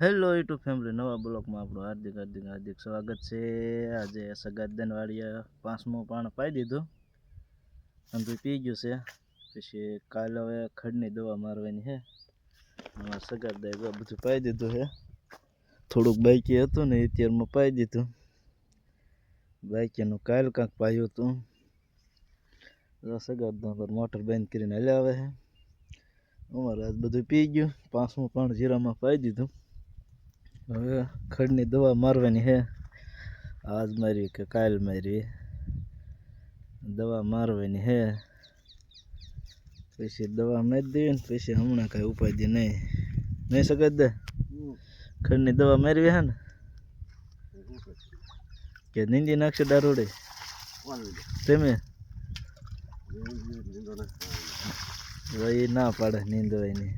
Hello YouTube family, નવા બ્લોગમાં આપણું હાર્દિક સ્વાગત છે. આજે સગાદન વાળીએ 5મું પાણ પાઈ દીધું અને પી ગયું છે. પછી કાલે હવે ખડની દવા મારવાની છે. અમારા સગાદાએ બધું પાઈ દીધું છે. થોડુંક બાકી હતું ને અત્યારમાં પાઈ દીધું. બાકીનું કાલ કાંક પાયું હતું. સગાદા પર મોટર બંધ કરીને હલ્યા આવે છે. અમારે આજ બધું પી ગયું. 5મું પાણ જીરામાં પાઈ દીધું. હવે ખડની દવા મારવાની છે. આજ મારી કે કાલ મારી દવા મારવાની છે. પછી દવા મારી દઈએ ને પછી હમણાં કાંઈ ઉપાધિ નહીં સગાદ. ખડની દવા મારવી છે ને કે નીંદી નાખશે દારૂડે તમે એ ના પાડે નીંદવાની.